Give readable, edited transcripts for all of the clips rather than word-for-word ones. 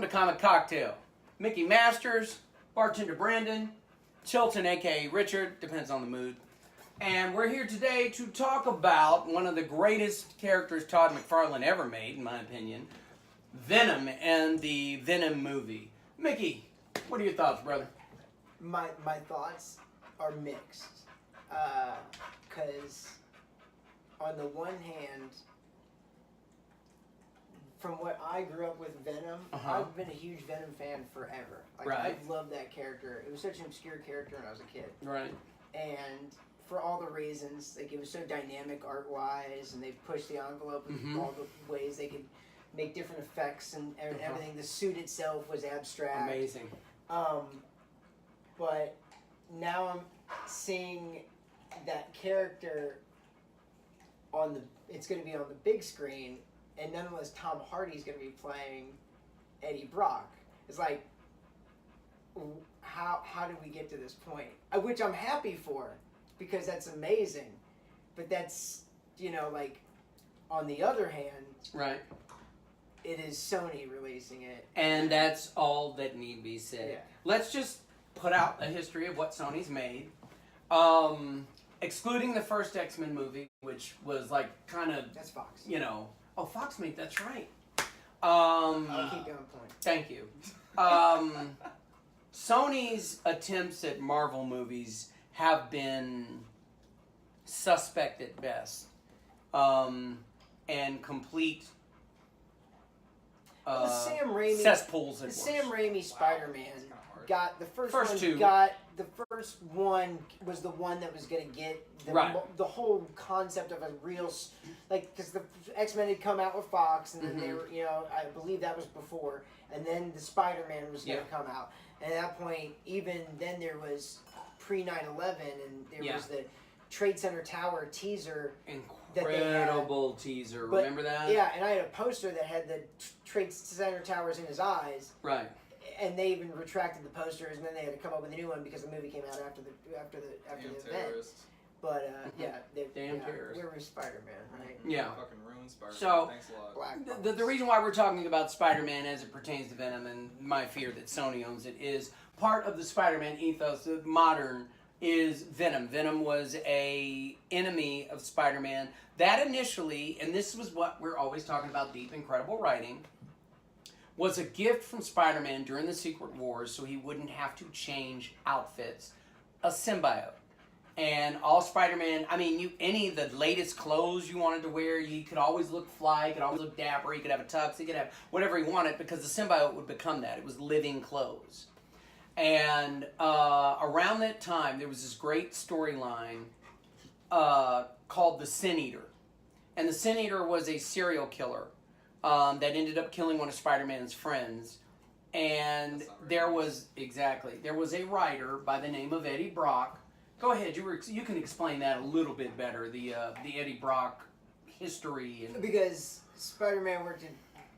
to Comic Cocktail. Mickey Masters, bartender Brandon, Chilton, aka Richard, depends on the mood. And we're here today to talk about one of the greatest characters Todd McFarlane ever made, in my opinion, Venom and the Venom movie. Mickey, what are your thoughts, brother? My thoughts are mixed. Because on the one hand, from what I grew up with Venom, I've been a huge Venom fan forever. Like, right. I've loved that character. It was such an obscure character when I was a kid. Right. And for all the reasons, like, it was so dynamic art-wise, and they pushed the envelope with all the ways they could make different effects and everything. The suit itself was abstract. Amazing. But now I'm seeing that character on it's going to be on the big screen, and nonetheless Tom Hardy's going to be playing Eddie Brock. It's like, how did we get to this point? Which I'm happy for, because that's amazing. But that's, like, on the other hand, right, it is Sony releasing it. And that's all that need be said. Yeah. Let's just put out a history of what Sony's made. Excluding the first X-Men movie, which was like kind of... That's Fox. Oh, Fox made, that's right. I'll keep you on point. Thank you. Sony's attempts at Marvel movies have been suspect at best. And complete the Sam Raimi, cesspools at the worst. Sam Raimi Spider-Man got the first one. Two. The first one was the one that was going to get the whole concept of a real, like, because the X-Men had come out with Fox, and then they were, I believe that was before, and then the Spider-Man was going to come out. And at that point, even then, there was pre 9/11, and there was the Trade Center Tower teaser. Incredible teaser. Remember that? Yeah, and I had a poster that had the Trade Center Towers in his eyes. Right. And they even retracted the posters, and then they had to come up with a new one because the movie came out after the event. But Damn terrorists. Where was Spider-Man, right? Yeah. Fucking ruined Spider-Man. So Thanks a lot. the reason why we're talking about Spider-Man as it pertains to Venom, and my fear that Sony owns it, is part of the Spider-Man ethos, the modern, is Venom. Venom was a enemy of Spider-Man. That initially, and this was what we're always talking about, deep, incredible writing, was a gift from Spider-Man during the Secret Wars so he wouldn't have to change outfits. A symbiote. And all Spider-Man, any of the latest clothes you wanted to wear, you could always look fly, you could always look dapper, he could have a tux, he could have whatever he wanted, because the symbiote would become that. It was living clothes. And around that time, there was this great storyline called The Sin Eater. And the Sin Eater was a serial killer that ended up killing one of Spider-Man's friends. And there was a writer by the name of Eddie Brock. Go ahead, you can explain that a little bit better, the Eddie Brock history. Because Spider-Man worked at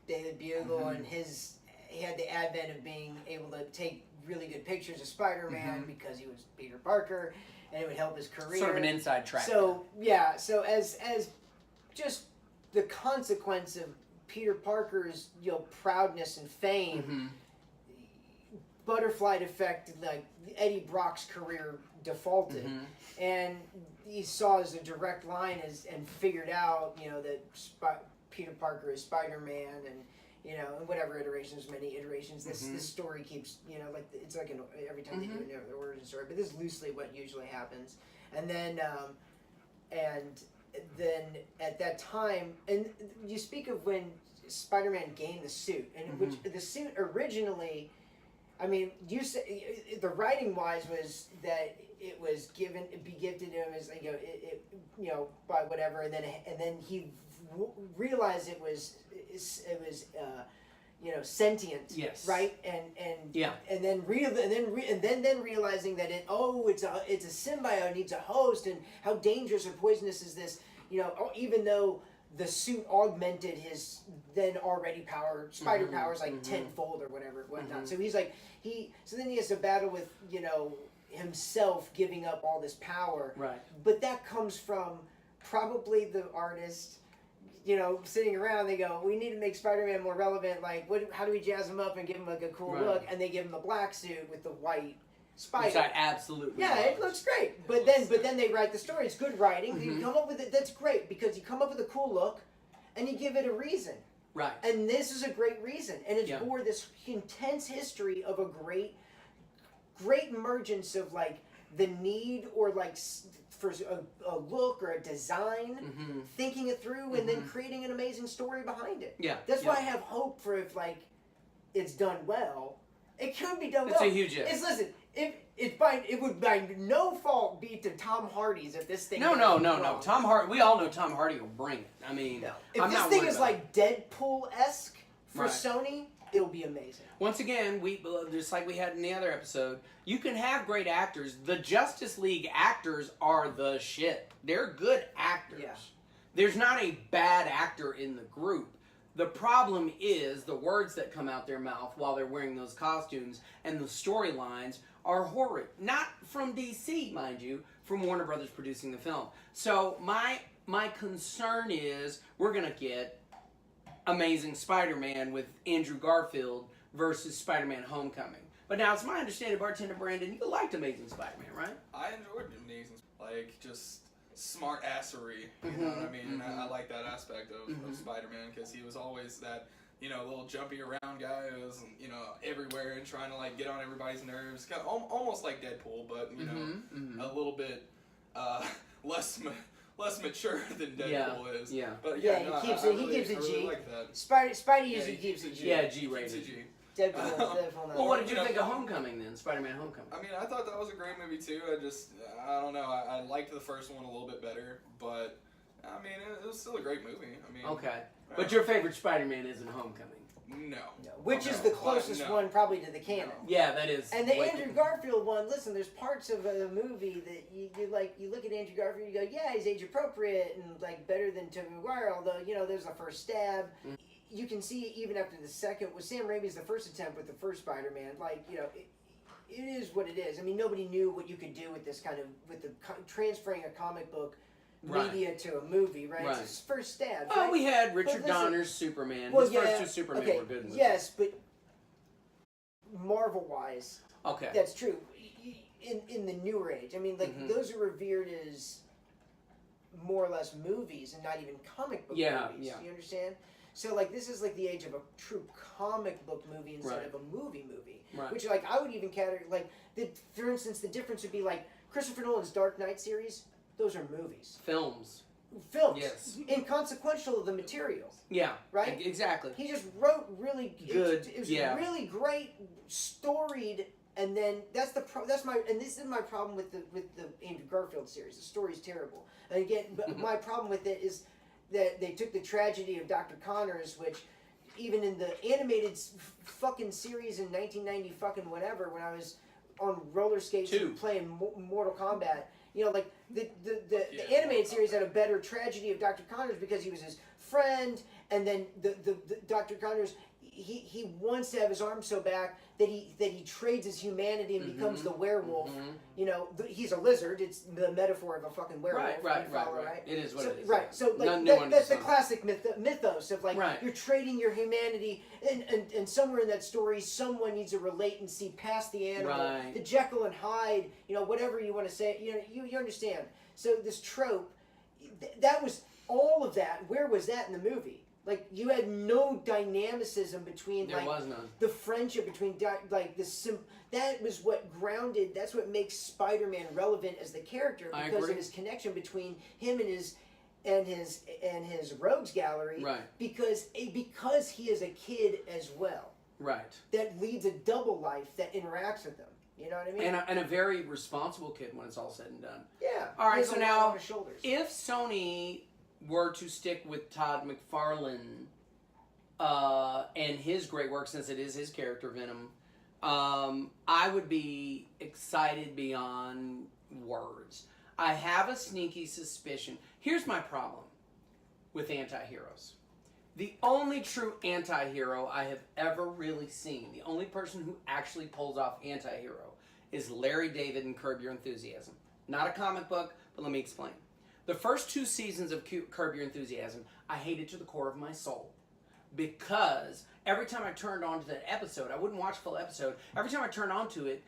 Daily Bugle, and he had the advent of being able to take really good pictures of Spider-Man because he was Peter Parker, and it would help his career. Sort of an inside track. So as just the consequence of Peter Parker's proudness and fame, butterfly effect, like Eddie Brock's career defaulted, and he saw as a direct line and figured out that Peter Parker is Spider-Man, and whatever iterations, many iterations. This story keeps it's like every time they do the origin story, but this is loosely what usually happens, and then at that time, and you speak of when Spider-Man gained the suit, and which the suit originally, you say the writing wise was that it was gifted to him as by whatever, and then he realized it was sentient, yes, right, and then realizing that it's a symbiote, needs a host, and how dangerous or poisonous is this, even though the suit augmented his then already spider powers like tenfold or whatever whatnot. So he's like so then he has to battle with himself giving up all this power. Right. But that comes from probably the artist sitting around, they go, we need to make Spider-Man more relevant. Like, how do we jazz him up and give him like a cool look? And they give him the black suit with the white spider. Which I absolutely yeah, loved. it looks great. But then they write the story. It's good writing. You come up with it. That's great because you come up with a cool look, and you give it a reason. Right. And this is a great reason, and it's for this intense history of a great emergence of like the need or like for a look or a design, thinking it through, and then creating an amazing story behind it. Yeah. That's why I have hope for if like it's done well. It could be done well. It's a huge if. Listen, it would by no fault be to Tom Hardy's if this thing. No. Tom Hardy. We all know Tom Hardy will bring it. I mean, if this thing is like Deadpool-esque for Sony, it'll be amazing. Once again, we just like we had in the other episode, you can have great actors. The Justice League actors are the shit. They're good actors. Yeah. There's not a bad actor in the group. The problem is the words that come out their mouth while they're wearing those costumes and the storylines are horrid. Not from DC, mind you, from Warner Brothers producing the film. So my concern is we're going to get Amazing Spider-Man with Andrew Garfield versus Spider-Man Homecoming. But now it's my understanding, Bartender Brandon, you liked Amazing Spider-Man, right? I enjoyed Amazing, like just smart assery. You know what I mean? And I like that aspect of Spider-Man because he was always that little jumpy around guy who was everywhere and trying to like get on everybody's nerves. Kind of almost like Deadpool, but a little bit less mature than Deadpool is. Yeah. But he keeps it. He keeps it G. Really like that. Spidey usually keeps it G. Yeah, G rated. Deadpool. Well, what did you think of Homecoming then? Spider-Man Homecoming. I mean, I thought that was a great movie too. I don't know. I liked the first one a little bit better, but I mean, it was still a great movie. I mean, okay. But your favorite Spider-Man isn't Homecoming. No. Which is the closest one probably to the canon. Yeah, that is. And the Andrew Garfield one, listen, there's parts of the movie that you look at Andrew Garfield, you go, yeah, he's age appropriate and like better than Tobey Maguire, although, there's the first stab. You can see even after the second, with Sam Raimi's the first attempt with the first Spider-Man, like, it is what it is. I mean, nobody knew what you could do with this kind of, transferring a comic book media to a movie, right? It's his first stab. Oh, we had Richard Donner's Superman. His first two Superman were good movies. Yes, but Marvel-wise, that's true. In the newer age, I mean, like those are revered as more or less movies and not even comic book movies. You understand? So, like, this is like the age of a true comic book movie instead of a movie. Which, like, I would even categorize, like, for instance, the difference would be like Christopher Nolan's Dark Knight series. Those are movies. Films. Yes. Inconsequential of the material. Yeah. Right? Exactly. He just wrote really good. It was really great, storied, and then this is my problem with the Andrew Garfield series. The story's terrible. And again, my problem with it is that they took the tragedy of Dr. Connors, which even in the animated fucking series in 1990 fucking whatever, when I was on roller skates and playing Mortal Kombat. Like the animated series had a better tragedy of Dr. Connors because he was his friend, and then the Dr. Connors he wants to have his arm so back that he trades his humanity and becomes the werewolf. He's a lizard. It's the metaphor of a fucking werewolf. Right. It is what it is. Right. So like that's the classic mythos of like you're trading your humanity, and somewhere in that story, someone needs to relate and see past the animal, the Jekyll and Hyde. Whatever you want to say. You understand. So this trope, that was all of that. Where was that in the movie? Like, you had no dynamicism between, there was none. The friendship between, that was what grounded, that's what makes Spider-Man relevant as the character, because of his connection between him and his rogues gallery, because he is a kid as well. Right. That leads a double life that interacts with them. You know what I mean? And a very responsible kid when it's all said and done. Yeah. All right, so now, if Sony were to stick with Todd McFarlane and his great work, since it is his character, Venom, I would be excited beyond words. I have a sneaky suspicion. Here's my problem with anti-heroes. The only true anti-hero I have ever really seen, the only person who actually pulls off anti-hero, is Larry David in Curb Your Enthusiasm. Not a comic book, but let me explain. The first 2 seasons of Curb Your Enthusiasm, I hated to the core of my soul. Because every time I turned on to that episode, I wouldn't watch full episode. Every time I turned on to it,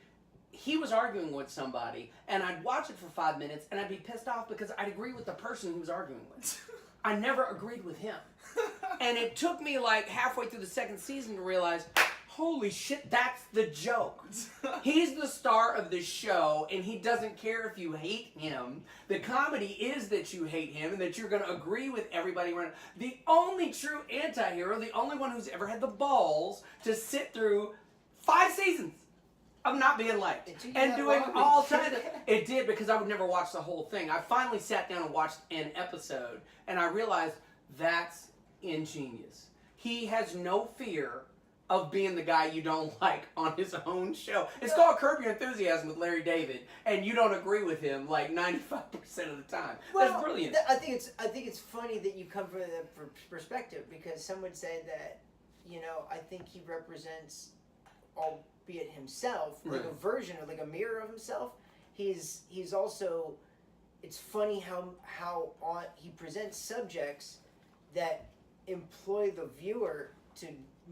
he was arguing with somebody, and I'd watch it for 5 minutes, and I'd be pissed off because I'd agree with the person he was arguing with. I never agreed with him. And it took me like halfway through the second season to realize, holy shit, that's the joke. He's the star of this show, and he doesn't care if you hate him. The comedy is that you hate him and that you're going to agree with everybody around. The only true anti-hero, the only one who's ever had the balls to sit through 5 seasons of not being liked and doing all kinds of... It did, because I would never watch the whole thing. I finally sat down and watched an episode, and I realized that's ingenious. He has no fear of being the guy you don't like on his own show. It's called Curb Your Enthusiasm with Larry David, and you don't agree with him like 95% of the time. Well, that's brilliant. I think it's funny that you come from that perspective, because some would say that, I think he represents, albeit himself, like a version or like a mirror of himself. He's also, it's funny how he presents subjects that employ the viewer to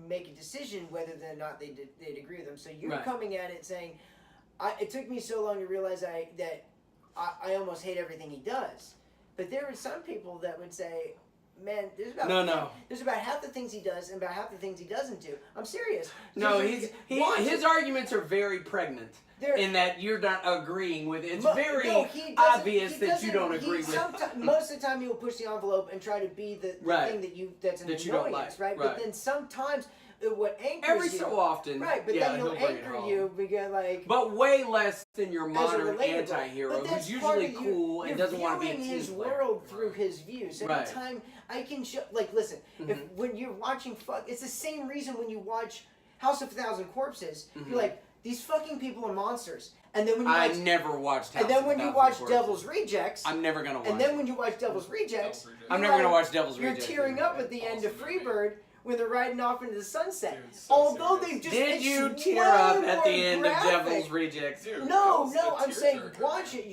make a decision whether or not they'd agree with them. So you're coming at it saying, it took me so long to realize that I almost hate everything he does. But there are some people that would say, man, there's about half the things he does and about half the things he doesn't do. I'm serious. No, his arguments are very pregnant. In that you're not agreeing with it. It's very obvious that you don't agree with it. Most of the time, he will push the envelope and try to be the thing that's an annoyance, don't like. right? But then sometimes, what anchors every you... so often. Right, but then he'll anchor you because, like... But way less than your modern anti-hero, who's usually cool and doesn't want to be a team his world through his views. Every time I can show... Like, listen, when you're watching... It's the same reason when you watch House of a Thousand Corpses, you're like... These fucking people are monsters. And then when you watch, I never watched House And then when of you watch Corpses. Devil's Rejects... I'm never going to watch And then when you watch Devil's Rejects... I'm never going to watch Devil's Rejects. You're tearing up at the end of Freebird when they're riding off into the sunset. Dude, although they've just... Did you tear up at the end of Devil's Rejects? Dude, no, I'm saying watch it.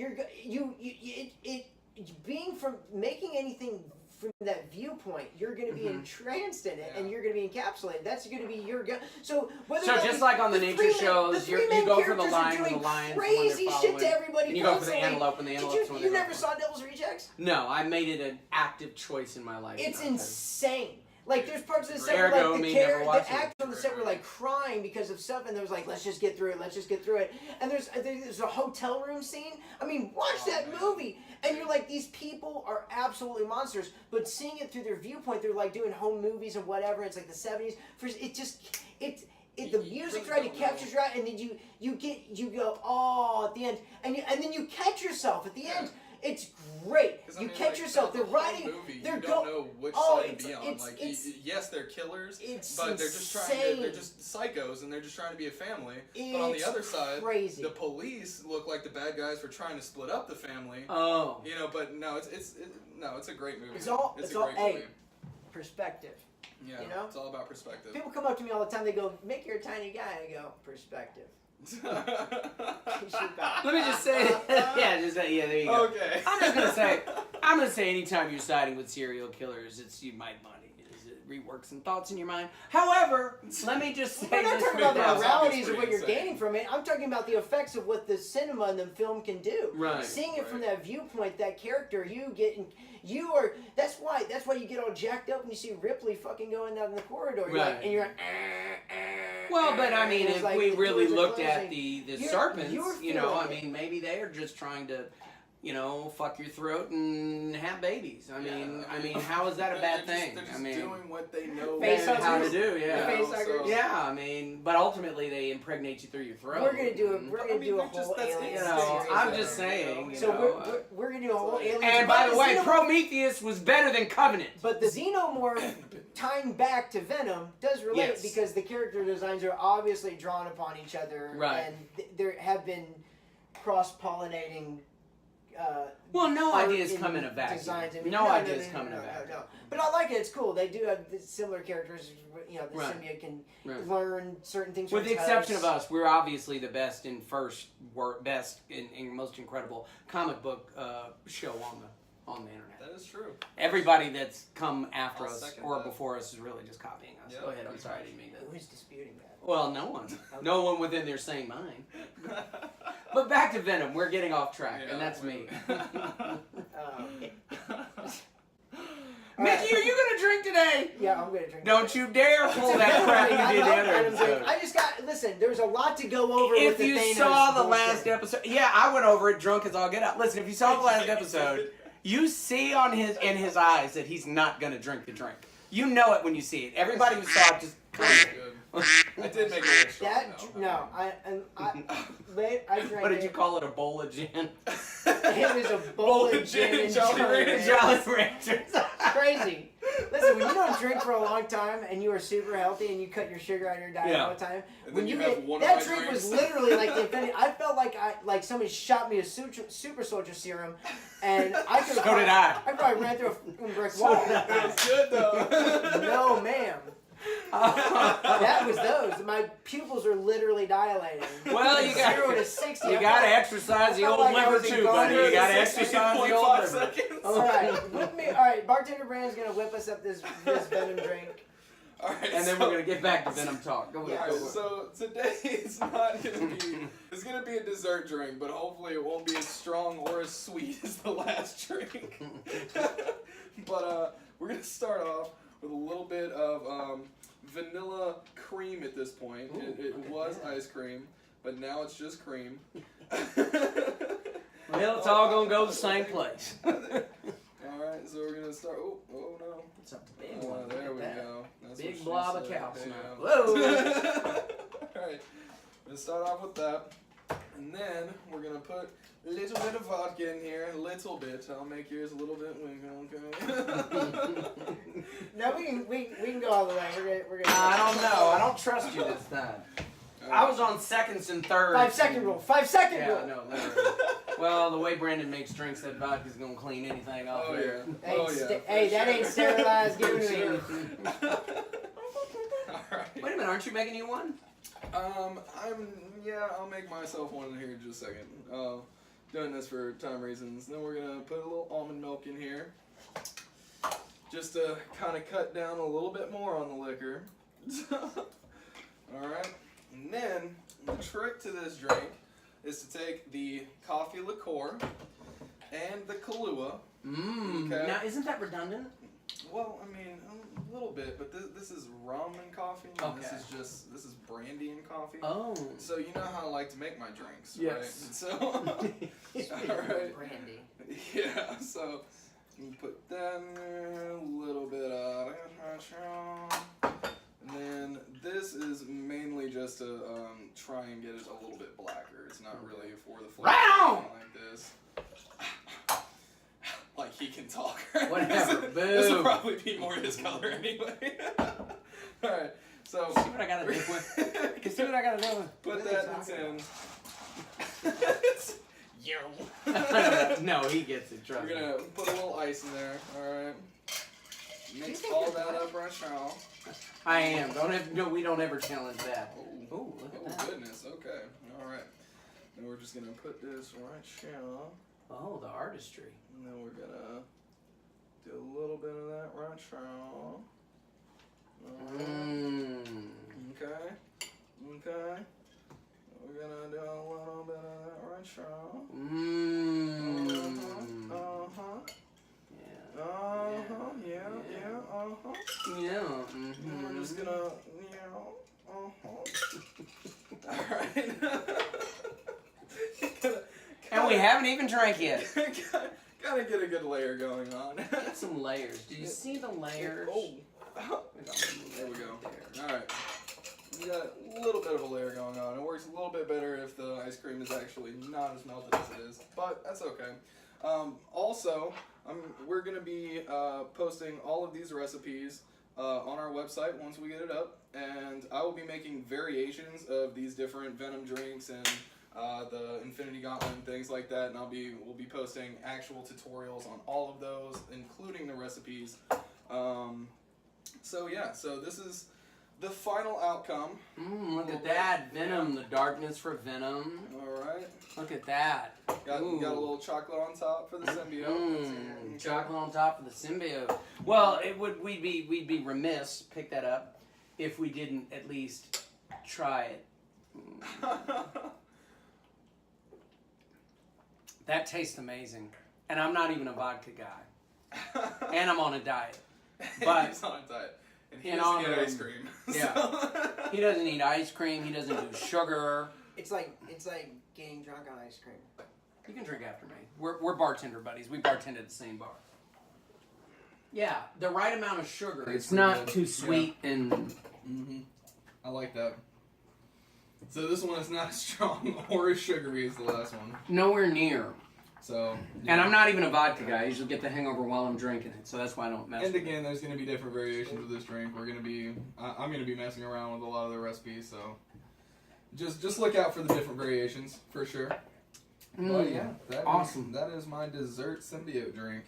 Being from... Making anything... From that viewpoint, you're going to be entranced in it, and you're going to be encapsulated. That's going to be your So just like on the nature shows, you go for the lion and the lions, crazy shit to everybody. And you go for the antelope and the antelope. You never saw Devil's Rejects? No, I made it an active choice in my life. It's insane. Like, there's parts of the set where, like, the actors on the set were, like, crying because of stuff, and there was like, let's just get through it. And there's a hotel room scene. I mean, watch that movie. And you're like, these people are absolutely monsters. But seeing it through their viewpoint, they're, like, doing home movies and whatever. It's like the 70s. The music's right, it captures you right, and then you go, oh, at the end. And then you catch yourself at the end. It's great. You catch yourself. They're writing. You don't know which side to be on. Yes, they're killers, but they're just they're just psychos, and they're just trying to be a family. But on the other side, the police look like the bad guys for trying to split up the family. Oh, but no, it's a great movie. It's a great movie. Perspective. Yeah, it's all about perspective. People come up to me all the time. They go, "Mick, you're a tiny guy." I go, "Perspective." Let me just say, there you go. Okay. I'm gonna say, anytime you're siding with serial killers, you might want to rework some thoughts in your mind. However, let me just say, we're not talking about the moralities of what you're gaining from it. I'm talking about the effects of what the cinema and the film can do. Right. Seeing it from that viewpoint, that character, that's why you get all jacked up when you see Ripley fucking going down the corridor. And you're like, well, but I mean, if we really looked at the serpents, maybe they are just trying to, fuck your throat and have babies. I mean, how is that a bad thing? They're just doing what they know how to do. Yeah. I mean, but ultimately they impregnate you through your throat. We're gonna do a whole alien. I'm just saying. We're gonna do a whole alien. And by the way, Prometheus was better than Covenant. But the Xenomorph tying back to Venom does relate because the character designs are obviously drawn upon each other, and there have been cross-pollinating. No ideas come in a vacuum. No ideas come in a vacuum. No. But I like it. It's cool. They do have similar characters. The symbiote can learn certain things. With the exception of us, we're obviously the best and most incredible comic book show on the internet. That is true. Everybody that's come after I'll us second or that. before us is really just copying us. Yeah, Go ahead. I'm pretty sorry, I much. didn't mean that. Who's disputing that? Well, no one. No one within their sane mind. But back to Venom. We're getting off track, and that's me. Mickey, are you going to drink today? Yeah, I'm going to drink. Don't you dare pull that crap you did the other Venom drink. episode. I just got, listen, there's a lot to go over If with the you Thanos saw the bullshit. last episode, yeah, I went over it drunk as all get out. Listen, if you saw the last episode, you see in his eyes that he's not going to drink the drink. You know it when you see it. Everybody who saw it just kind of... I did make a little strong, That, though. no, I drank What did it. you call it? A bowl of gin? It was a bowl of gin and Jolly Jolly Ranchers. Ranchers. Jolly Ranchers. Crazy. Listen, when you don't drink for a long time and you are super healthy and you cut your sugar out of your diet Yeah. all the time, And when then you you have get one of that my drink was drinks. literally like the infinity. I felt like somebody shot me a super soldier serum, and I could. So did I. I probably ran through a brick wall. It was good, though. No, ma'am. That was those. My pupils are literally dilating. Well, you got 0 to 60. you I got to felt- exercise the I felt old like I liver was in too, buddy. You got to 16.5 exercise the old liver. seconds. All right, whip me. All right, bartender Brand's gonna whip us up this Venom drink. All right, And then so, we're gonna get back to Venom talk. Go All ahead. right, Go ahead. so today it's not gonna be. It's gonna be a dessert drink, but hopefully it won't be as strong or as sweet as the last drink. But we're gonna start off with a little bit of vanilla cream at this point. Ooh, It okay, was yeah. ice cream, but now it's just cream. Well, it's all gonna go the same place. Alright, so we're gonna start. Oh no. It's a big one. There Look we at that. go. That's Big what she blob of said. cow There you snot. go. Whoa. Alright, we're gonna start off with that. And then we're gonna put a little bit of vodka in here. A little bit. I'll make yours a little bit weaker, okay? No, we can go all the way. We're gonna. I don't know. I don't trust you this time. I was on seconds and thirds. 5 second rule. 5 second Yeah, rule. no, literally. Well, the way Brandon makes drinks, that vodka's gonna clean anything off Oh, there. yeah. Ain't Oh, yeah. sta- hey, that ain't sterilized. Give it to me. Alright. Wait a minute, aren't you making you one? I'll make myself one in here in just a second. Doing this for time reasons. Then we're gonna put a little almond milk in here. Just to kind of cut down a little bit more on the liquor. Alright. And then, the trick to this drink is to take the coffee liqueur and the Kahlua. Mmm. Okay. Now, isn't that redundant? Well, I mean, a little bit, but this is rum and coffee, and Okay. this is brandy and coffee. Oh. So you know how I like to make my drinks, Yes. right? So, alright. Brandy. Yeah, so you put that in there, a little bit of and then this is mainly just to try and get it a little bit blacker. It's not really for the flavor Wow! like this. Like he can talk. Whatever, This will boo. probably be more his color anyway. Alright, so See what I gotta do with? You see what I gotta do with? put What are that they in. No, he gets it. Trust We're me. gonna put a little ice in there, alright? Mix all that up right now. I am. We don't ever challenge that. Oh, Ooh, look at oh that. goodness, okay. Alright. And we're just gonna put this right here. Oh, the artistry. And then we're gonna do a little bit of that right here. Mmm. Okay. Okay. We're gonna do a little bit of that right here. Mmm. Uh-huh. Yeah. Uh-huh. Yeah. Uh-huh. Yeah. And Mm-hmm. we're just gonna, Alright. And we haven't even drank yet. Gotta get a good layer going on. Got some layers. Do you see the layers? Oh. There we go. Alright. We got a little bit of a layer going on. It works a little bit better if the ice cream is actually not as melted as it is, but that's okay. Also, we're going to be posting all of these recipes on our website once we get it up, and I will be making variations of these different Venom drinks and the Infinity Gauntlet and things like that, and we'll be posting actual tutorials on all of those, including the recipes. So yeah, so this is the final outcome. Look at that. Venom, the darkness for Venom. Alright. Look at that. Got a little chocolate on top for the symbiote. Chocolate on top of the symbiote. Well, we'd be remiss, pick that up, if we didn't at least try it. That tastes amazing. And I'm not even a vodka guy. And I'm on a diet. But he's on a diet. And he in doesn't honor eat of ice him. cream. Yeah. So. He doesn't eat ice cream. He doesn't do sugar. It's like getting drunk on ice cream. You can drink after me. We're bartender buddies. We bartend at the same bar. Yeah, the right amount of sugar. It's not too sweet and... Mm-hmm. I like that. So this one is not as strong or as sugary as the last one. Nowhere near. So. Yeah. And I'm not even a vodka guy. I usually get the hangover while I'm drinking it, so that's why I don't mess with it. And again, there's going to be different variations of this drink. I'm going to be messing around with a lot of the recipes, so just look out for the different variations for sure. But yeah, awesome. That is my dessert symbiote drink.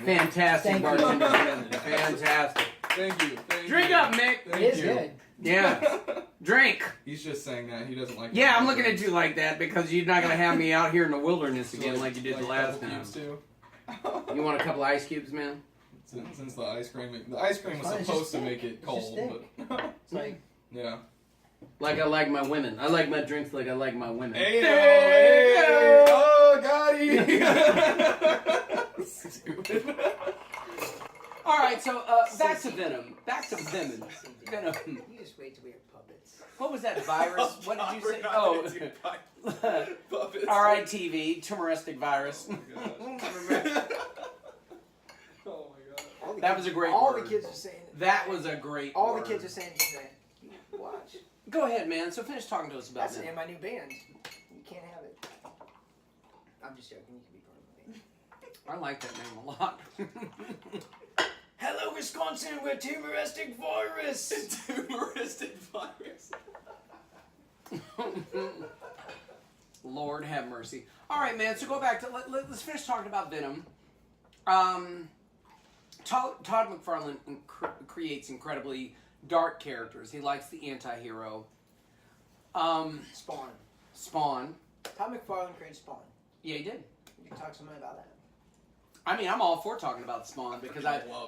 Fantastic, bartender. Fantastic. Thank you. Drink up, Mick. Thank It is you. good. Yeah. Drink. He's just saying that. He doesn't like Yeah, I'm looking at you like that because you're not going to have me out here in the wilderness again like you did the last time. Too. You want a couple ice cubes, man? Since the ice cream was supposed to make it cold, but It's like, yeah. Like I like my women. I like my drinks like I like my women. Hey, oh, got he. Stupid. All right, so back to Venom. Back to Venom. Venom. you just wait till we have puppets. What was that virus? What did you say? Oh, Puppets. RITV, tumoristic virus. Oh my god. That was a great All word. the kids are saying it. That was a great All word. the kids are saying it today. Watch. Go ahead, man. So finish talking to us about That's the Venom. name of my new band. You can't have it. I'm just joking. You can be part of the band. I like that name a lot. Hello, Wisconsin. We're tumoristic virus. Tumoristic virus. Lord have mercy. All right, man. So go back to let's finish talking about Venom. Todd McFarlane creates incredibly dark characters. He likes the anti-hero. Spawn. Spawn. Todd McFarlane created Spawn. Yeah, he did. You can talk to somebody about that. I mean, I'm all for talking about Spawn because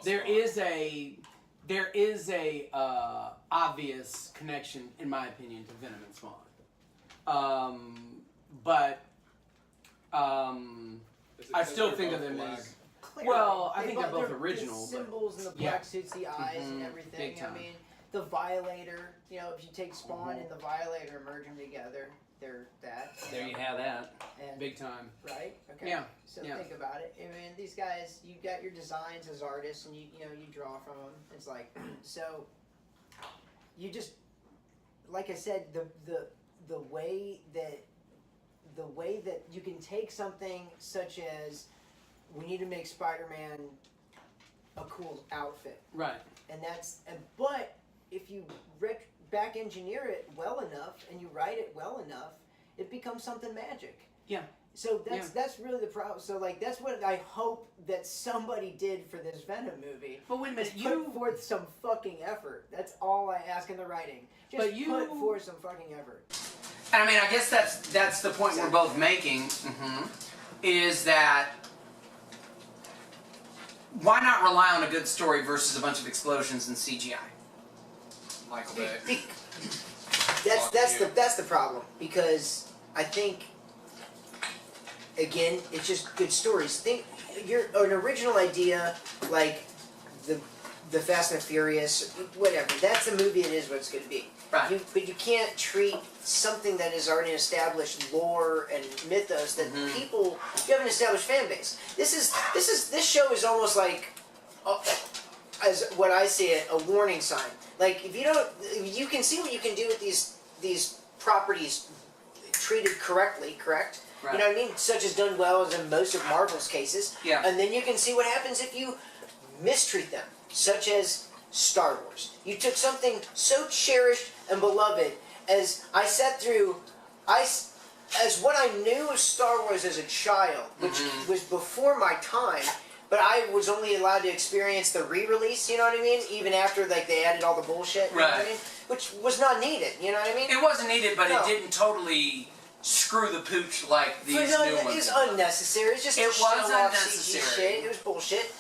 there is a obvious connection, in my opinion, to Venom and Spawn. But I still think of them as... Clearly. Well, I think they're both original. The symbols and the black suits, the eyes and everything. Big time. I mean, the Violator. You know, if you take Spawn and the Violator, merge them together, they're that. There you have that. And, Big time. right? Okay. Yeah. So Yeah. think about it. I mean, these guys, you got your designs as artists, and you draw from them. It's like so. You just, like I said, the way that you can take something such as we need to make Spider-Man a cool outfit, Right. but if you back engineer it well enough and you write it well enough, it becomes something magic. Yeah. So that's really the problem. So like that's what I hope that somebody did for this Venom movie. But wait a minute, Put forth some fucking effort. That's all I ask in the writing. Just put forth some fucking effort. And I mean, I guess that's the point we're both making, is that why not rely on a good story versus a bunch of explosions and CGI? Michael Bay. That's the problem, because I think again it's just good stories. Think an original idea like the Fast and the Furious, whatever. That's a movie. It is what it's going to be. Right. But you can't treat something that is already an established lore and mythos that people. You have an established fan base. This show is almost like, as what I see it, a warning sign. Like if you can see what you can do with these properties treated correctly, correct? Right. You know what I mean? Such as done well as in most of Marvel's cases. Yeah. And then you can see what happens if you mistreat them, such as Star Wars. You took something so cherished and beloved as I sat through, as what I knew of Star Wars as a child, which was before my time, but I was only allowed to experience the re-release. You know what I mean? Even after like they added all the bullshit. You know what I mean? Which was not needed. You know what I mean? It wasn't needed, but it didn't totally screw the pooch like these new ones. It's unnecessary. It's just CG shit. It was bullshit.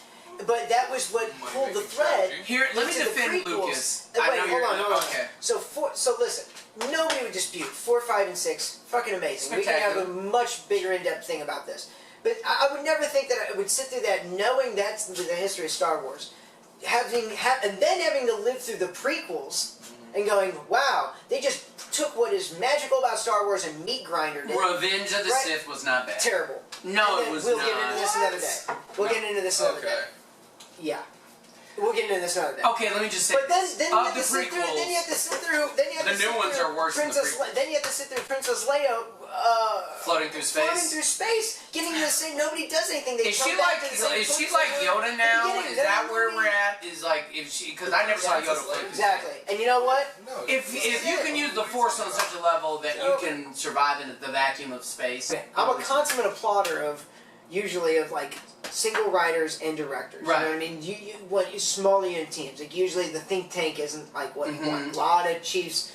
But that was what pulled the thread. Here, let me defend Lucas. Wait, hold on. Okay. So listen. Nobody would dispute 4, 5, and 6. Fucking amazing. We can have a much bigger in-depth thing about this. But I would never think that I would sit through that knowing that's the history of Star Wars, and then having to live through the prequels and going, wow, they just took what is magical about Star Wars and meat grindered it. Revenge of the Sith was not bad. Terrible. No, it was not. We'll get into this another day. We'll get into this another day. Yeah. We'll get into this another day. Okay, let me just say. But then you of have the to sit through. Then you have to sit through. The new ones are worse than the prequels. Then you have to sit through Princess Leia. Floating through space. Getting to the same. Nobody does anything. They is she like Yoda now? Is that where we're at? Is like if she? Because I never saw Yoda float. Exactly. And you know what? If you can use the Force on such a level that you can survive in the vacuum of space. I'm a consummate applauder of usually of like single writers and directors. Right. You know what I mean? Small unit teams. Like usually the think tank isn't like what you want. A lot of chiefs,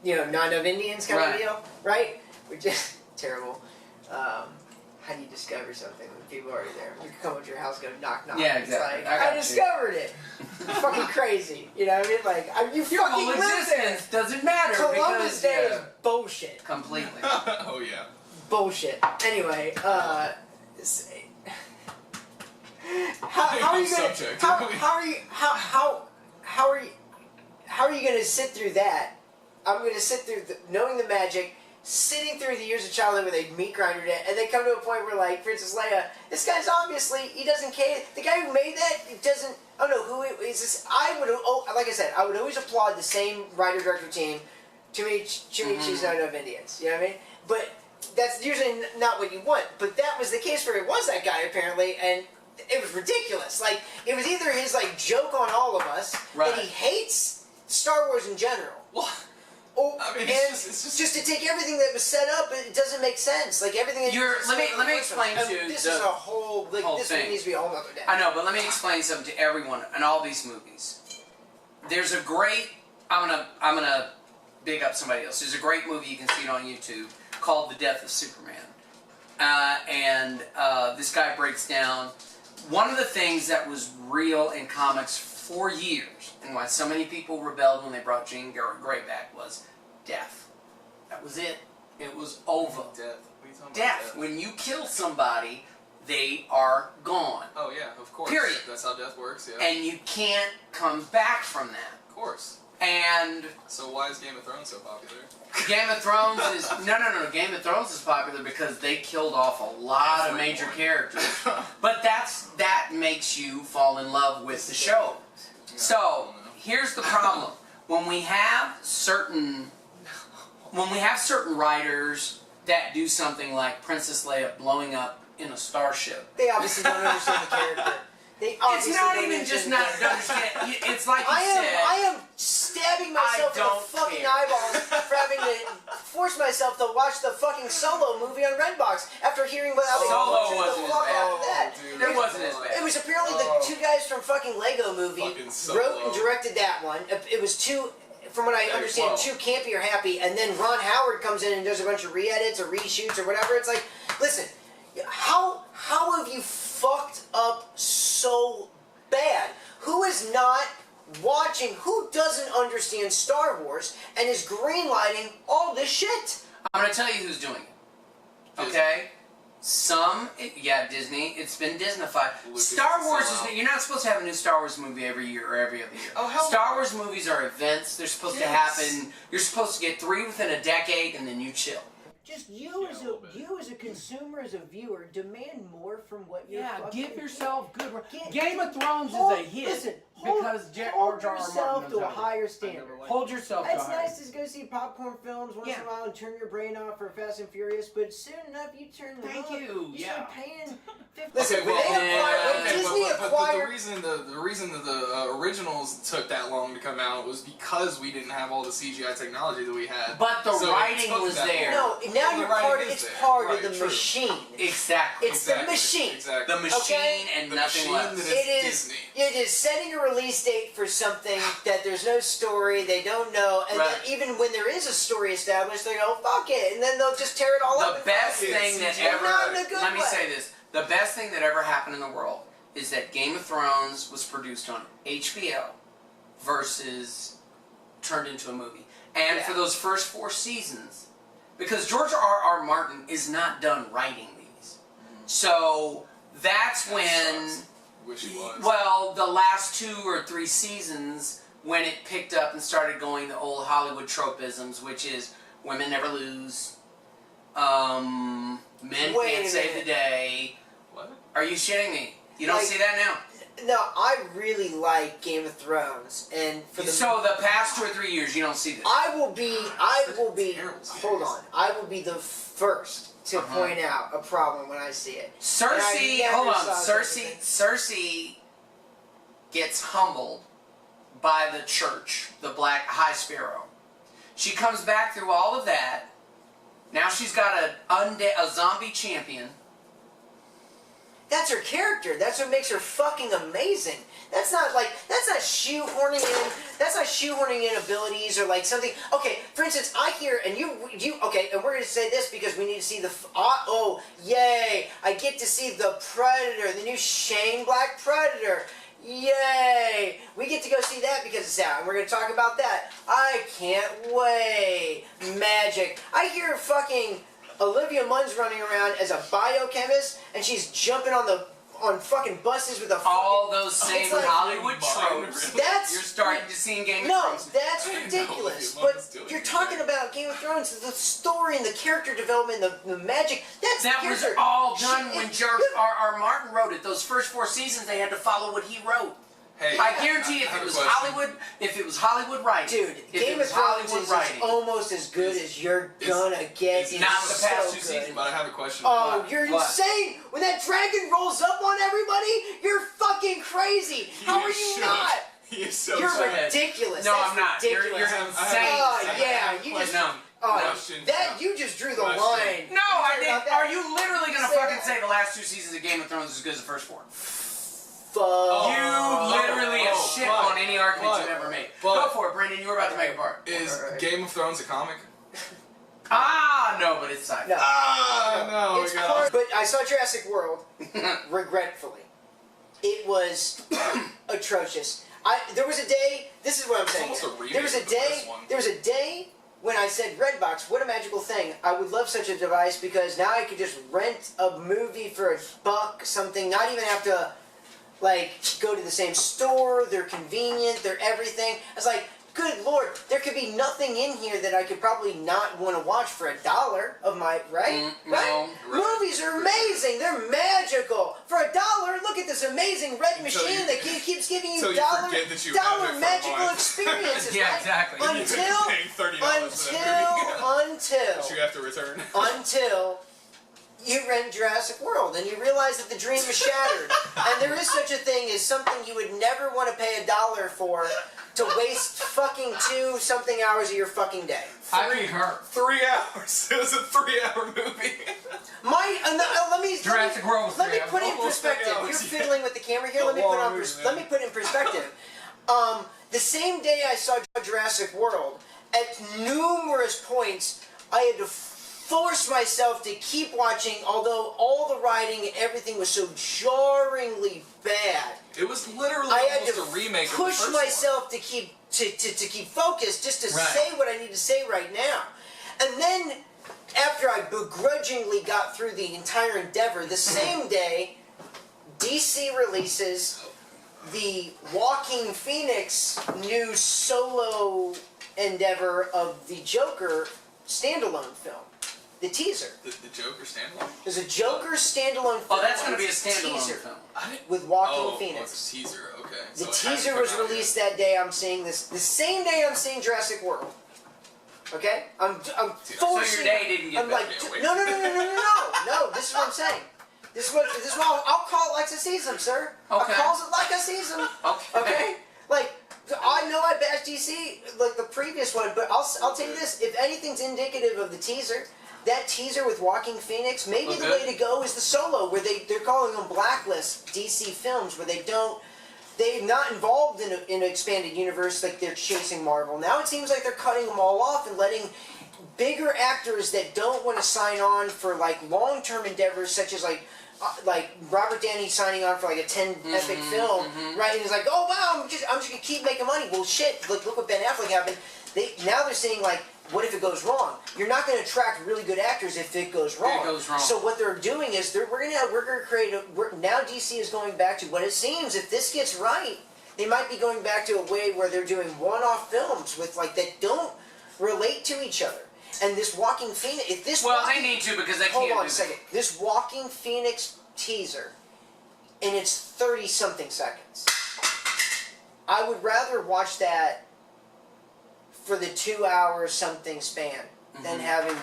not enough Indians kind of deal, right? Which is terrible. How do you discover something when people are already there? You can come up to your house, go knock knock. Yeah, exactly. It's like, I discovered it. It's fucking crazy. You know what I mean? Like you fucking live there. Doesn't matter. Columbus Day is bullshit. Completely. Oh yeah. Bullshit. Anyway, how are you gonna sit through that? I'm gonna sit through knowing the magic, sitting through the years of childhood where they meat grindered it, and they come to a point where like Princess Leia, this guy's obviously he doesn't care. The guy who made that doesn't. I don't know who it is. This, like I said, I would always applaud the same writer-director team. Too many cheese, not enough Indians. You know what I mean? But that's usually not what you want. But that was the case for it was that guy apparently, and it was ridiculous. Like it was either his like joke on all of us that he hates Star Wars in general. What? I mean, it's just to take everything that was set up, it doesn't make sense. Like everything. Let me explain to you. This is a whole. Like whole this thing. Needs to be a whole other day. I know, but let me explain something to everyone in all these movies. There's a great. I'm gonna big up somebody else. There's a great movie you can see it on YouTube called The Death of Superman, and this guy breaks down one of the things that was real in comics for years, and why so many people rebelled when they brought Jean Grey back was death. That was it. It was over. Death. When you kill somebody, they are gone. Oh yeah, of course. Period. That's how death works. Yeah. And you can't come back from that. Of course. And so why is Game of Thrones so popular? Game of Thrones is no. Game of Thrones is popular because they killed off a lot of major characters. But that makes you fall in love with the show. So here's the problem: when we have certain writers that do something like Princess Leia blowing up in a starship, they obviously don't understand the character. It's not even just not understand. It's like you said. I am stabbing myself in the fucking eyeballs for having to force myself to watch the fucking Solo movie on Redbox after hearing what Solo wasn't as bad. It wasn't as bad. It was apparently the two guys from fucking Lego Movie wrote and directed that one. It was two. From what I understand, too campy or happy, and then Ron Howard comes in and does a bunch of re-edits or reshoots or whatever. It's like, listen, how have you fucked up so bad? Who is not watching? Who doesn't understand Star Wars and is greenlighting all this shit? I'm gonna tell you who's doing it. Okay. Disney. It's been Disneyfied. Star Wars is. You're not supposed to have a new Star Wars movie every year or every other year. Oh hell. Star Wars movies are events. They're supposed to happen. You're supposed to get 3 within a decade, and then you chill. Just you as a consumer, as a viewer, demand more from what you're. Give yourself good. Game of Thrones is a hit. Listen, Because hold George R. R. yourself Martin to a knows how to- higher standard. Hold yourself to a It's higher nice to go see popcorn films once in a while and turn your brain off for Fast and Furious, but soon enough you turn the Thank hook, you. start paying. Listen, when Disney but acquired. the reason that the originals took that long to come out was because we didn't have all the CGI technology that we had. But the So it writing took was that there. long. No, now The you're writing part. is It's there. part Right, of the true. machine. Exactly. It's the machine. Exactly. The machine Okay? and The nothing machine less. that It is. Disney. It is setting a release date for something that there's no story. They don't know, and Right. then even when there is a story established, they go fuck it, and then they'll just tear it all up. The best Yeah, thing that CGI. ever. Not in a good Let me way. say this: the best thing that ever happened in the world is that Game of Thrones was produced on HBO versus turned into a movie, and Yeah. for those first 4 seasons, because George R. R. Martin is not done writing these, so that's when. Sucks. Wish he was. Well, the last 2 or 3 seasons, when it picked up and started going the old Hollywood tropisms, which is women never lose, men Wait can't a save minute. the day. What? Are you shitting me? You don't Like- see that now? No, I really like Game of Thrones, and for the So the past 2 or 3 years, you don't see this. I will be. Terrible Hold series. on. I will be the first to point out a problem when I see it. Cersei, And I hold never on. saw Cersei gets humbled by the church, the Black High Sparrow. She comes back through all of that. Now she's got a zombie champion. That's her character. That's what makes her fucking amazing. That's not shoehorning in. That's not shoehorning in abilities or like something. Okay, for instance, I hear and you. Okay, and we're gonna say this because we need to see the. Oh, yay! I get to see the Predator, the new Shane Black Predator. Yay! We get to go see that because it's out, and we're gonna talk about that. I can't wait. Magic. I hear fucking Olivia Munn's running around as a biochemist, and she's jumping on fucking buses with a All those same It's like- Hollywood tropes. That's You're starting to see in Game of no, Thrones. that's I know ridiculous. Olivia Munn's But doing you're it. talking about Game of Thrones, the story and the character development, the magic. That's That the was character. all done She- when it- George R. R. Martin wrote it. Those first 4 seasons, they had to follow what he wrote. Hey, I guarantee I have a if question. it was Hollywood writing, Dude, if Game it of was Thrones Hollywood is writing, almost as good as you're gonna get. It's It's not the so past 2 good. seasons. But I have a question. Oh, What? you're What? insane! When that dragon rolls up on everybody, you're fucking crazy! How are you should. not? He is so You're sad. ridiculous. No, That's I'm not. You're ridiculous. I have- insane. Oh, I have yeah, a you just. question. No. Oh, Question. that you just drew the Question. line. No, I Sorry didn't. about that. Are you literally gonna Say fucking that. say the last 2 seasons of Game of Thrones is as good as the first 4? Fuck. You literally have shit but- on any argument but- you've ever made. but- Go for it, Brendan. You were about to make a part. Is Alright. Game of Thrones a comic? Ah, no, but it's sci-fi. No. Ah, no. It's we got part, but I saw Jurassic World, regretfully. It was atrocious. There was a day. This is what I'm saying. almost a remake There was a of the day. first one. There was a day when I said, "Redbox, what a magical thing! I would love such a device because now I could just rent a movie for $1, something. Not even have to like go to the same store. They're convenient. They're everything." I was like, "Good Lord, there could be nothing in here that I could probably not want to watch for $1 of my right." Right? No. Right. Movies are amazing. They're magical. For $1, look at this amazing red Until machine you- that keeps giving you until you dollar forget that you have it for a magical month. experiences. Yeah, right? exactly. You're Until paying $30 for that movie. Which you have to return. until you rent Jurassic World and you realize that the dream is shattered, and there is such a thing as something you would never want to pay $1 for to waste fucking 2-something hours of your fucking day. I concur. 3 hours. It was a 3-hour movie. Let me Jurassic World was let me 3 put it in Almost 3 perspective. hours, You're yeah. fiddling with the camera here. A Let me put long on movie, let man. me put it in perspective. The same day I saw Jurassic World, at numerous points I had to force myself to keep watching, although all the writing and everything was so jarringly bad. It was literally I had almost to a remake of push the first myself to keep to keep focused, just to Right. say what I need to say right now. And then, after I begrudgingly got through the entire endeavor, the same day, DC releases the Walking Phoenix new solo endeavor of the Joker standalone film. the teaser. The Joker standalone? There's a Joker standalone film. Oh, that's going to be a standalone teaser film. with Joaquin Oh, Phoenix. it's a teaser, okay. The So it teaser hasn't was come out released yet. that day I'm seeing this. The same day I'm seeing Jurassic World. Okay? I'm See, So forcing... your day didn't get I'm better. like, no, this is what I'm saying. This is what I'll call it like I sees them, sir. Okay. I calls it like I sees them. Okay? Like, I know I bashed DC, like the previous one, but I'll tell you this. If anything's indicative of the teaser, that teaser with Joaquin Phoenix, maybe the way to go is the Solo, where they're calling them blacklist DC films, where they're not involved in an expanded universe like they're chasing Marvel. Now it seems like they're cutting them all off and letting bigger actors that don't want to sign on for like long-term endeavors, such as like Robert Downey signing on for like a 10 epic film, right? And he's like, oh wow, I'm just gonna keep making money. Well, shit, look what Ben Affleck happened. Now they're saying like, what if it goes wrong? You're not going to attract really good actors if it goes wrong. So what they're doing is we're gonna create now DC is going back to what it seems. If this gets right, they might be going back to a way where they're doing one-off films with like that don't relate to each other. And this Joaquin Phoenix, if this they need to because they hold can't. on a second. This Joaquin Phoenix teaser, and it's 30-something seconds. I would rather watch that for the 2 hours something span than having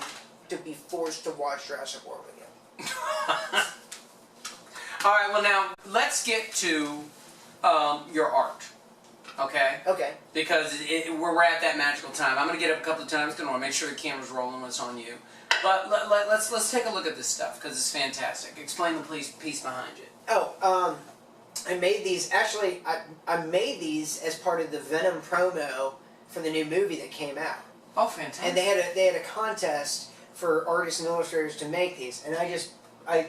to be forced to watch Jurassic World again. All right. Well, now let's get to your art. Okay. Okay. Because we're at that magical time. I'm going to get up a couple of times because I want to make sure the camera's rolling when it's on you. But let's take a look at this stuff because it's fantastic. Explain the piece behind it. Oh, I made these. Actually, I made these as part of the Venom promo for the new movie that came out. Oh, fantastic! And they had a contest for artists and illustrators to make these, and I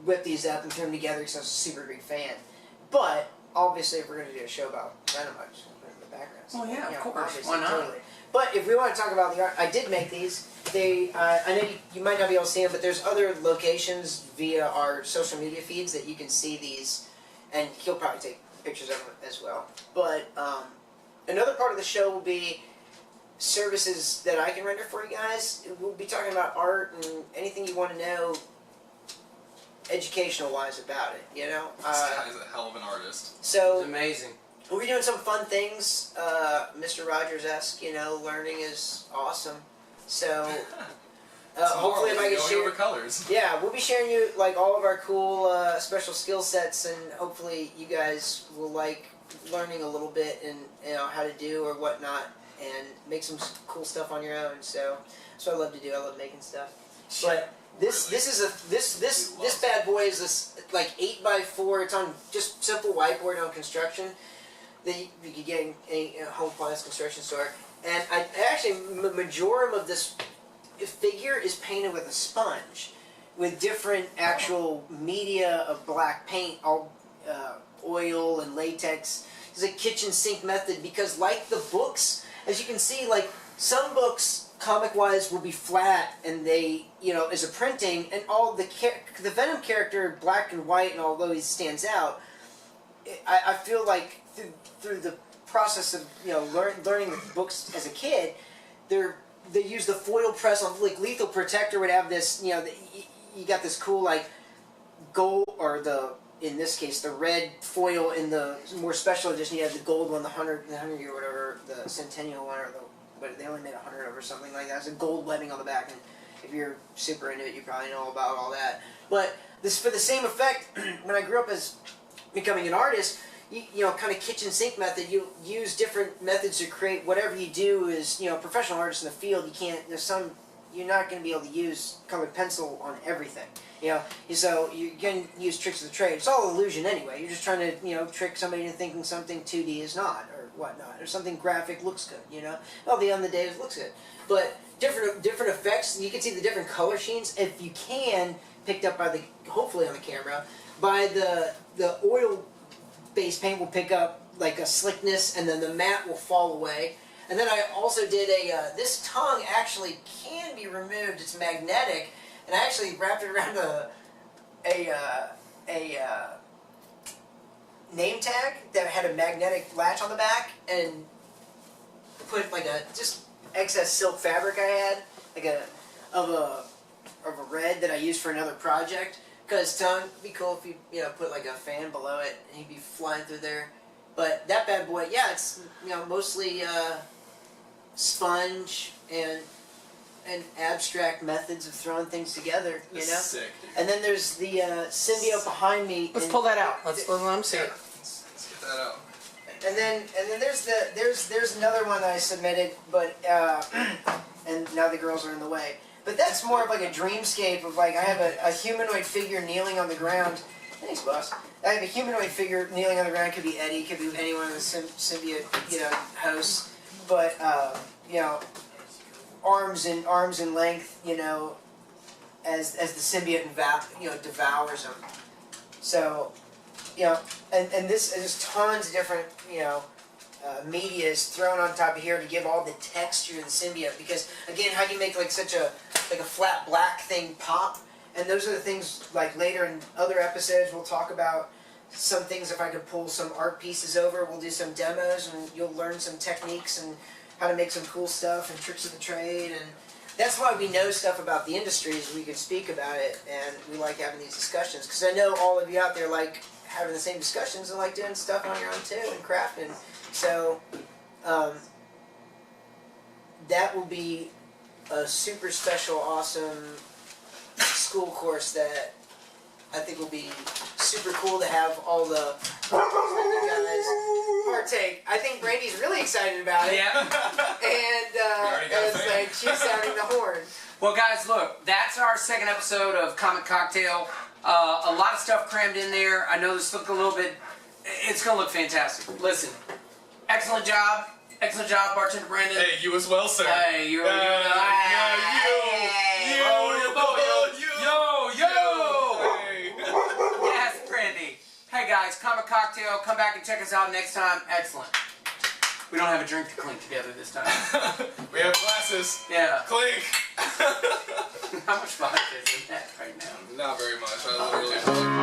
whipped these up and threw them together because I was a super big fan. But obviously, if we're going to do a show about Venom, I just put it in the background. Well, yeah, you of know, course. obviously, Why not? Totally. But if we want to talk about the art, I did make these. I know you might not be able to see them, but there's other locations via our social media feeds that you can see these, and he'll probably take pictures of them as well. But another part of the show will be services that I can render for you guys. We'll be talking about art and anything you want to know educational-wise about it, you know? This guy's a hell of an artist. So It's amazing. we'll be doing some fun things, Mr. Rogers-esque, you know, learning is awesome. So hopefully if I can going share... over colors. Yeah, we'll be sharing you like all of our cool special skill sets, and hopefully you guys will like learning a little bit and you know how to do or whatnot, and make some cool stuff on your own. So that's what I love to do. I love making stuff. But this bad boy is this like 8x4. It's on just simple whiteboard on construction that you could get in a home appliance construction store. And I actually majorum of this figure is painted with a sponge, with different actual media of black paint, all oil and latex. It's a kitchen sink method because, like the books, as you can see, like some books, comic-wise, will be flat and they, you know, as a printing, and all the Venom character, black and white, and although he stands out, I feel like through the process of learning the books as a kid, they use the foil press on like Lethal Protector would have this you got this cool like gold or in this case the red foil. In the more special edition you have the gold one, the 100 year or whatever, the Centennial one, but they only made 100 of or something like that. It's a gold webbing on the back, and if you're super into it you probably know about all that. But this for the same effect. When I grew up as becoming an artist, you know, kind of kitchen sink method, you use different methods to create whatever you do. Is professional artists in the field, you're not going to be able to use colored pencil on everything, so you can use tricks of the trade. It's all illusion anyway. You're just trying to trick somebody into thinking something 2D is not or whatnot, or something graphic looks good, well, the end of the day it looks good, but different effects. You can see the different color schemes if you can, picked up by hopefully on the camera, by the oil base paint will pick up like a slickness, and then the matte will fall away. And then I also did this tongue actually can be removed. It's magnetic, and I actually wrapped it around a name tag that had a magnetic latch on the back, and put like a just excess silk fabric I had, like of a red that I used for another project. Because it'd be cool if you put like a fan below it and he'd be flying through there. But that bad boy, yeah, it's mostly sponge and abstract methods of throwing things together. That's sick, dude. And then there's the symbiote behind me. Let's pull that out. Let's let them see it. Let's get that out. And then there's another one that I submitted, but and now the girls are in the way. But that's more of like a dreamscape of like I have a humanoid figure kneeling on the ground. Thanks, boss. I have a humanoid figure kneeling on the ground. Could be Eddie. Could be any one of the symbiote hosts. But arms and length. As the symbiote devours them. So and this there's tons of different media is thrown on top of here to give all the texture of the symbiote. Because again, how do you make like such a flat black thing pop? And those are the things like later in other episodes we'll talk about some things. If I could pull some art pieces over, we'll do some demos and you'll learn some techniques and how to make some cool stuff and tricks of the trade. And that's why we know stuff about the industry, is we can speak about it, and we like having these discussions. Because I know all of you out there like having the same discussions and like doing stuff on your own too and crafting. So that will be a super special, awesome school course that I think will be super cool to have all the guys partake. I think Brandy's really excited about it. Yeah. And it's like she's sounding the horn. Well, guys, look, that's our second episode of Comic Cocktail. A lot of stuff crammed in there. I know this look a little bit. It's gonna look fantastic. Listen, excellent job, bartender Brandon. Hey, you as well, sir. Hey, you're. Yes, Brandy. Hey guys, Comic Cocktail. Come back and check us out next time. Excellent. We don't have a drink to clink together this time. We have glasses. Yeah. Clink. How much vodka is in that right now? Not very much. I literally.